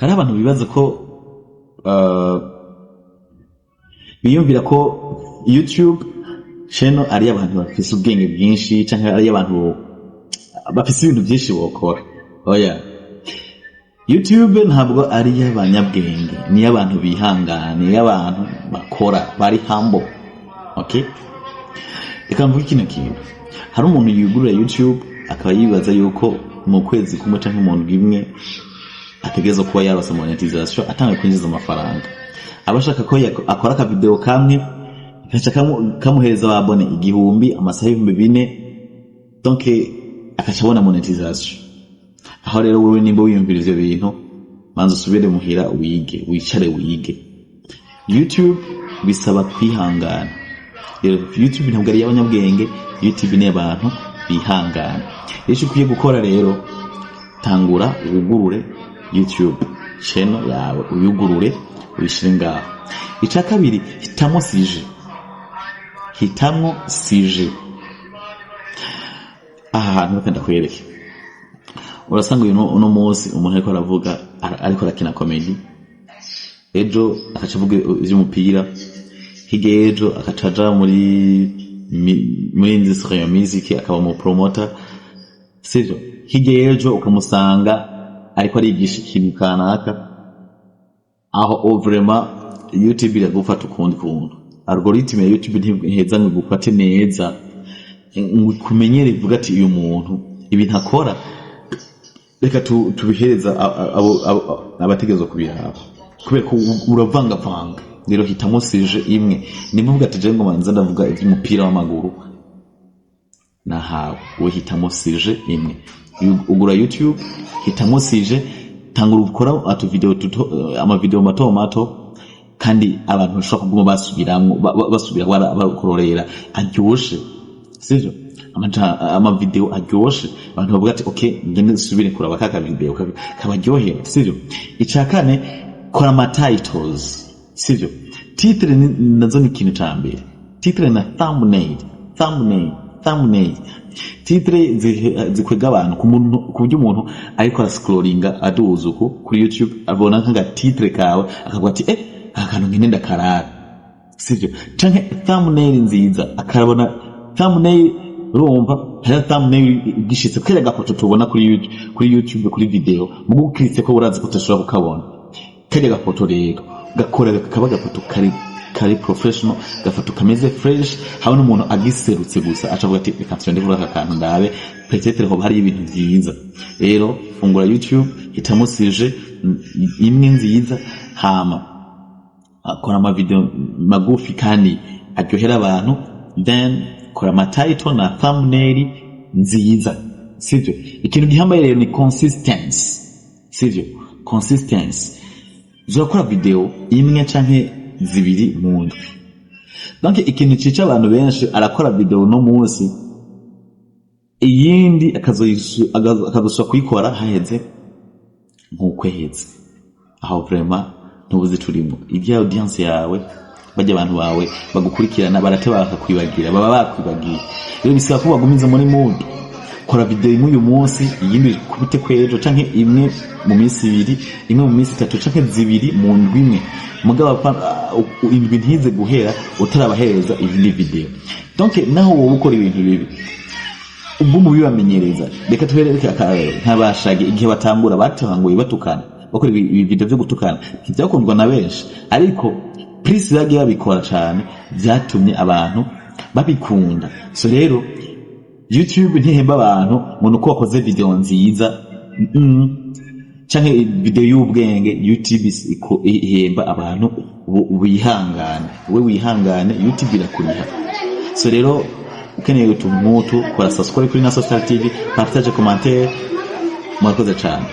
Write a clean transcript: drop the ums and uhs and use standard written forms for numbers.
hari abantu bibaza ko biyumvira ko YouTube channel ari abantu bafise ubwenge bwinshi canke ari abantu bafise ibintu byinshi bokora. Oya, YouTube ntabwo ari iy'abanyabwenge, ni iy'abantu bihangana, ni iy'abantu bakora, bari humble. Okay, reka mvuge ikintu kintu. Hari umuntu yugurura YouTube akaba yibaza yuko mu kwezi kumwe canke mu ndwi imwe ategerezwa kuba yarose monetization atanga kwinjiza amafaranga. Abashaka ko akora ka video kamwe kaca kamuhereza ababone 1000 amasaha 4000, donc akacabona monetization. Aho rero wewe nimba wiyumvira ivyo bintu, manzo subire muhira wige, wicare wige. YouTube bisaba kwihangana. Rero YouTube ntabwo ari iy'abanyabwenge, YouTube ni abantu bihangana. Icyo ukwiye gukora rero, tangura ugurure YouTube channel yawe, uyugurure uyishire ngaho. Icya kabiri, hitamo sije. Aha hantu bakanda kwereke. Urasanga uno munsi umuntu ariko aravuga, ariko arakina comedy, ejo akacavuga ivy'umupira, hirya ejo akacaja muri industry ya music akaba mu promoter, sivyo? Hirya ejo ukamusanga ariko arigisha ikintu kanaka. Aho vraiment YouTube iragufata ukundi kuntu. Algorithm ya YouTube ntiheza ngo gufate neza, kumenyere ivuga ati uyu muntu ibintu akora reka tubihereza abategerezo kubiraba, kubera ko uravanga. Rero hitamo sije imwe. Nimuvuga ati je ngo manza ndavuga iby'umupira w'amaguru, nahawe we hitamo sije imwe. Ugura YouTube, hitamo sije, tangura gukora amavideo mato kandi abantu bashaka kuguma basubira bakororera aryoshe, sivyo? Amavideo aryoshe, abantu bavuga ati okay ngende subire kuraba kaka video kabaryohera, sivyo? Icakane, kora ama titles, sivyo? Titre nazo ni ikintu cyambere. Titre na thumbnail. Titre zikwega abantu ku buryo umuntu ariko scrollinga aduzuko kuri YouTube abona nkanga titre kawe akavuga ati akantu ngene ndakarara, sivyo? Canke thumbnail nziza akarabona thumbnail, urumva hari thumbnail gishitse kera gafoto tubona kuri YouTube kuri video mugukritse ko urazi ko utashobora kukabona kera gafoto rero gakora kaba gafoto kari professional, gafoto kameze fresh, habona umuntu agiserutse gusa acavuga ati reka nsende kuri aka kantu ndabe peut-être ho hari ibintu byiza. Rero fungura YouTube, hitamo sije imwe nziza, hama akora ama video magufi kandi aryohera abantu, then kora ama title na thumbnail nziza, sivyo? Ikintu gihambaye rero ni consistency, sivyo? Consistency. Uzakora video imwe canke zibiri mu ndwi. Donc ikintu cica abantu benshi, arakora video no munsi, iyindi akazosha kuyikora haheze nk'ukwezi. Aho vraiment ntubuze turimo ibya audience yawe, bajya abantu bawe bagukurikirana barate bakakwibagira, baba bakwibagiye. Rero bisaba ko bagumiza muri mood. Kora video imwe uyu munsi, iyindi kubite kwejo canke imwe mu minsi ibiri, imwe mu minsi 3 canke zibiri mu ndwi imwe. Mugabo indwi ntize guhera utarabahereza iyindi video. Donc naho wowe ukora ibintu bibi ubwo mu bibamenyereza, reka tuhereke akarero nk'abashage igihe batangura batanguye batukana, bakora video byo gutukana ntibyakundwa na benshi, ariko please bagiye babikora cyane, byatumye abantu babikunda. So rero YouTube ntihemba abantu umuntu ko wakoze video nziza canke video y'ubwenge. YouTube ihemba abantu wihangana, we wihangane, YouTube irakuriha. So rero ukeneye utuntu kora subscribe kuri Naason Star TV, partage, commentaire, murakoze cyane.